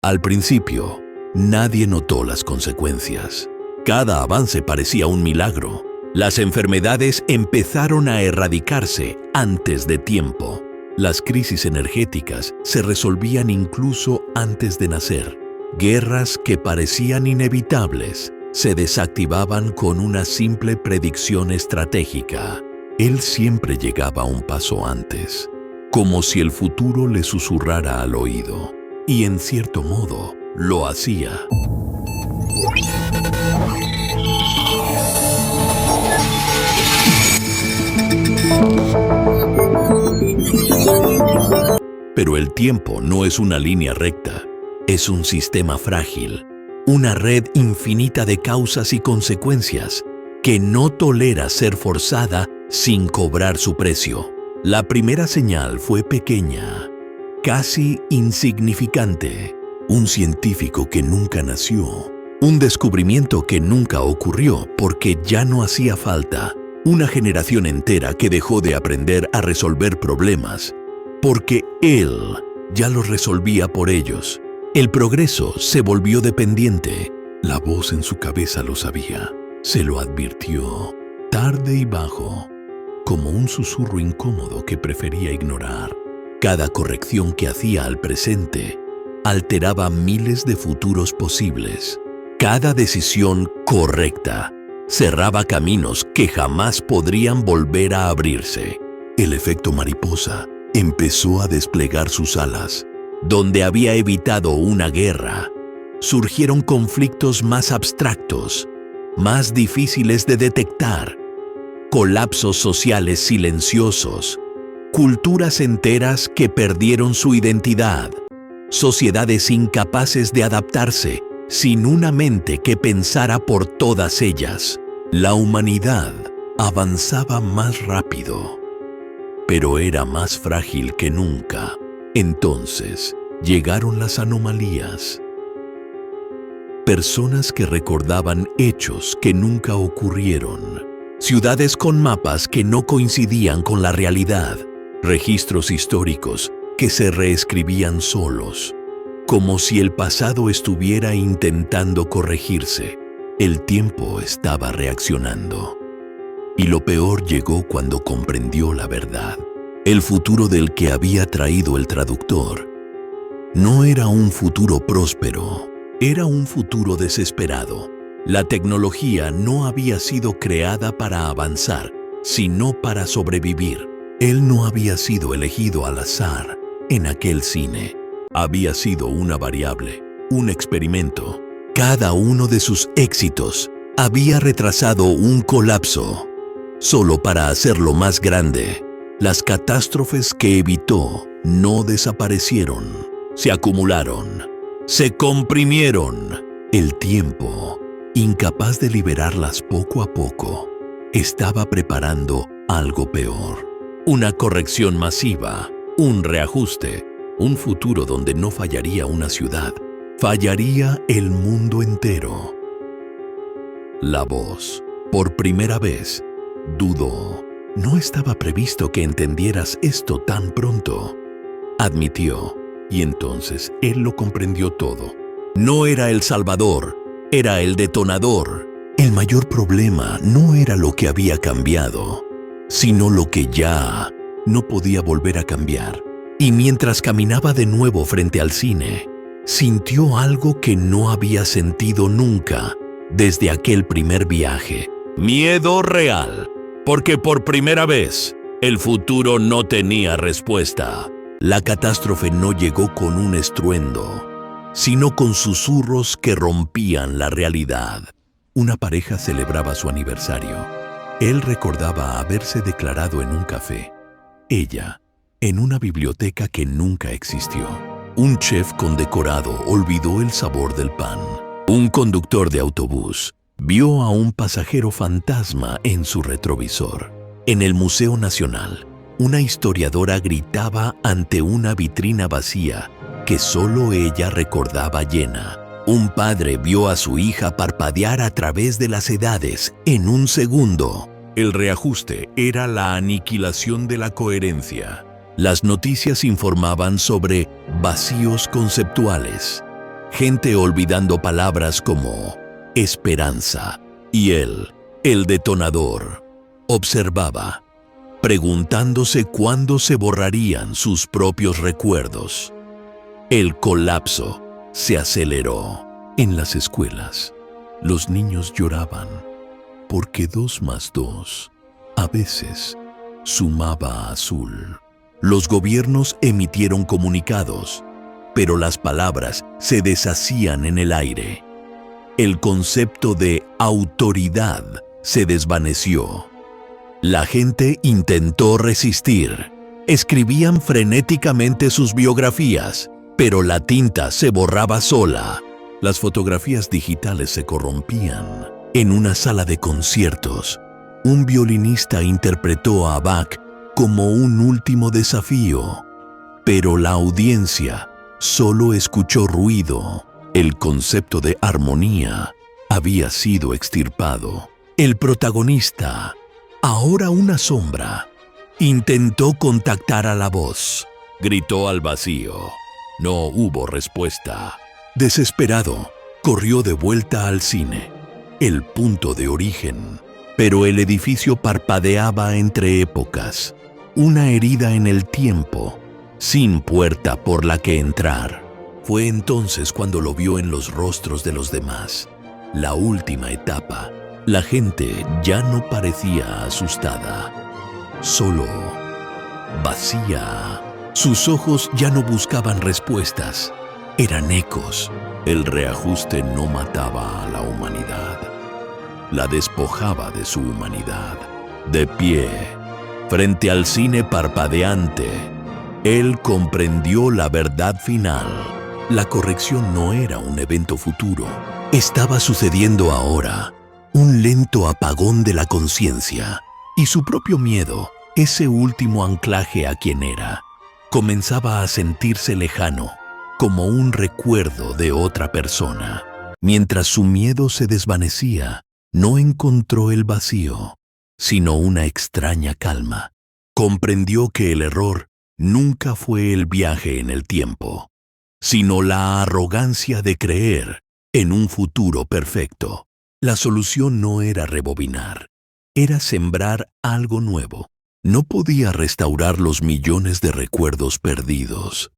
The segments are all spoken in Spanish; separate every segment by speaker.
Speaker 1: Al principio, nadie notó las consecuencias. Cada avance parecía un milagro. Las enfermedades empezaron a erradicarse antes de tiempo. Las crisis energéticas se resolvían incluso antes de nacer. Guerras que parecían inevitables se desactivaban con una simple predicción estratégica. Él siempre llegaba un paso antes, como si el futuro le susurrara al oído, y en cierto modo lo hacía. Pero el tiempo no es una línea recta, es un sistema frágil, una red infinita de causas y consecuencias que no tolera ser forzada sin cobrar su precio. La primera señal fue pequeña, casi insignificante. Un científico que nunca nació, un descubrimiento que nunca ocurrió porque ya no hacía falta, una generación entera que dejó de aprender a resolver problemas porque él ya los resolvía por ellos. El progreso se volvió dependiente. La voz en su cabeza lo sabía. Se lo advirtió, tarde y bajo, como un susurro incómodo que prefería ignorar. Cada corrección que hacía al presente alteraba miles de futuros posibles. Cada decisión correcta cerraba caminos que jamás podrían volver a abrirse. El efecto mariposa empezó a desplegar sus alas. Donde había evitado una guerra, surgieron conflictos más abstractos, más difíciles de detectar, colapsos sociales silenciosos, culturas enteras que perdieron su identidad, sociedades incapaces de adaptarse sin una mente que pensara por todas ellas. La humanidad avanzaba más rápido, pero era más frágil que nunca. Entonces llegaron las anomalías. Personas que recordaban hechos que nunca ocurrieron. Ciudades con mapas que no coincidían con la realidad. Registros históricos que se reescribían solos, como si el pasado estuviera intentando corregirse. El tiempo estaba reaccionando. Y lo peor llegó cuando comprendió la verdad. El futuro del que había traído el traductor no era un futuro próspero, era un futuro desesperado. La tecnología no había sido creada para avanzar, sino para sobrevivir. Él no había sido elegido al azar en aquel cine. Había sido una variable, un experimento. Cada uno de sus éxitos había retrasado un colapso, solo para hacerlo más grande. Las catástrofes que evitó no desaparecieron, se acumularon, se comprimieron. El tiempo, incapaz de liberarlas poco a poco, estaba preparando algo peor. Una corrección masiva, un reajuste, un futuro donde no fallaría una ciudad, fallaría el mundo entero. La voz, por primera vez, dudó. No estaba previsto que entendieras esto tan pronto, admitió, y entonces él lo comprendió todo. No era el salvador, era el detonador. El mayor problema no era lo que había cambiado, sino lo que ya no podía volver a cambiar. Y mientras caminaba de nuevo frente al cine, sintió algo que no había sentido nunca desde aquel primer viaje. Miedo real. Porque por primera vez, el futuro no tenía respuesta. La catástrofe no llegó con un estruendo, sino con susurros que rompían la realidad. Una pareja celebraba su aniversario. Él recordaba haberse declarado en un café. Ella, en una biblioteca que nunca existió. Un chef condecorado olvidó el sabor del pan. Un conductor de autobús vio a un pasajero fantasma en su retrovisor. En el Museo Nacional, una historiadora gritaba ante una vitrina vacía que solo ella recordaba llena. Un padre vio a su hija parpadear a través de las edades en un segundo. El reajuste era la aniquilación de la coherencia. Las noticias informaban sobre vacíos conceptuales, gente olvidando palabras como esperanza, y él, el detonador, observaba, preguntándose cuándo se borrarían sus propios recuerdos. El colapso se aceleró. En las escuelas, los niños lloraban porque 2 más 2 a veces sumaba a azul. Los gobiernos emitieron comunicados, pero las palabras se deshacían en el aire. El concepto de autoridad se desvaneció. La gente intentó resistir. Escribían frenéticamente sus biografías, pero la tinta se borraba sola. Las fotografías digitales se corrompían. En una sala de conciertos, un violinista interpretó a Bach como un último desafío, pero la audiencia solo escuchó ruido. El concepto de armonía había sido extirpado. El protagonista, ahora una sombra, intentó contactar a la voz. Gritó al vacío. No hubo respuesta. Desesperado, corrió de vuelta al cine, el punto de origen. Pero el edificio parpadeaba entre épocas, una herida en el tiempo, sin puerta por la que entrar. Fue entonces cuando lo vio en los rostros de los demás. La última etapa. La gente ya no parecía asustada, solo vacía. Sus ojos ya no buscaban respuestas, eran ecos. El reajuste no mataba a la humanidad, la despojaba de su humanidad. De pie, frente al cine parpadeante, él comprendió la verdad final. La corrección no era un evento futuro, estaba sucediendo ahora, un lento apagón de la conciencia, y su propio miedo, ese último anclaje a quien era, comenzaba a sentirse lejano, como un recuerdo de otra persona. Mientras su miedo se desvanecía, no encontró el vacío, sino una extraña calma. Comprendió que el error nunca fue el viaje en el tiempo, sino la arrogancia de creer en un futuro perfecto. La solución no era rebobinar, era sembrar algo nuevo. No podía restaurar los millones de recuerdos perdidos,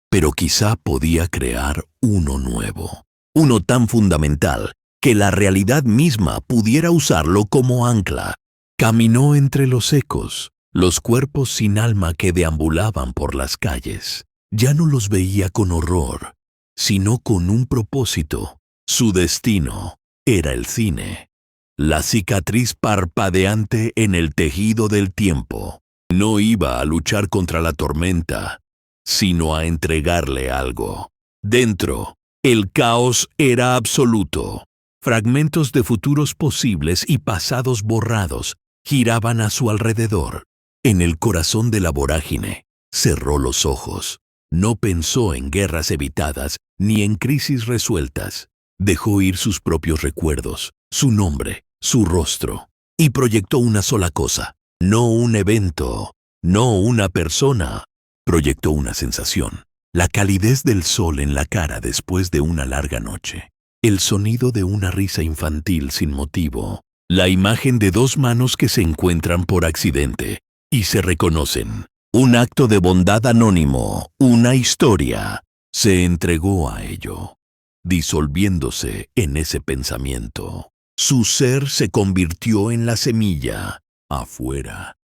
Speaker 1: pero quizá podía crear uno nuevo, uno tan fundamental que la realidad misma pudiera usarlo como ancla. Caminó entre los ecos, los cuerpos sin alma que deambulaban por las calles. Ya no los veía con horror, sino con un propósito. Su destino era el cine, la cicatriz parpadeante en el tejido del tiempo. No iba a luchar contra la tormenta, sino a entregarle algo. Dentro, el caos era absoluto. Fragmentos de futuros posibles y pasados borrados giraban a su alrededor. En el corazón de la vorágine, cerró los ojos. No pensó en guerras evitadas ni en crisis resueltas. Dejó ir sus propios recuerdos, su nombre, su rostro, y proyectó una sola cosa, no un evento, no una persona. Proyectó una sensación, la calidez del sol en la cara después de una larga noche, el sonido de una risa infantil sin motivo, la imagen de 2 manos que se encuentran por accidente y se reconocen. Un acto de bondad anónimo, una historia. Se entregó a ello, disolviéndose en ese pensamiento. Su ser se convirtió en la semilla. Afuera,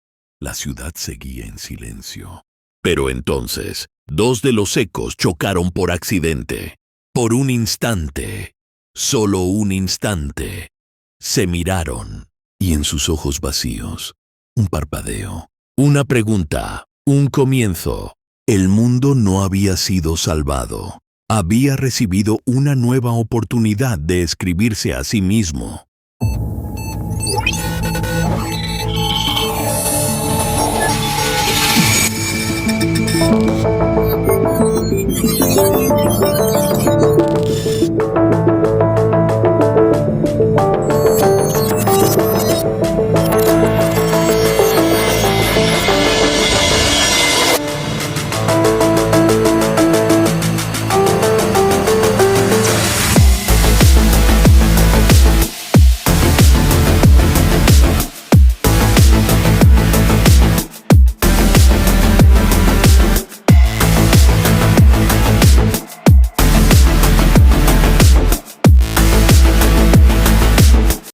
Speaker 1: la ciudad seguía en silencio. Pero entonces, 2 de los ecos chocaron por accidente. Por un instante, solo un instante, se miraron, y en sus ojos vacíos, un parpadeo, una pregunta, un comienzo. El mundo no había sido salvado. Había recibido una nueva oportunidad de escribirse a sí mismo.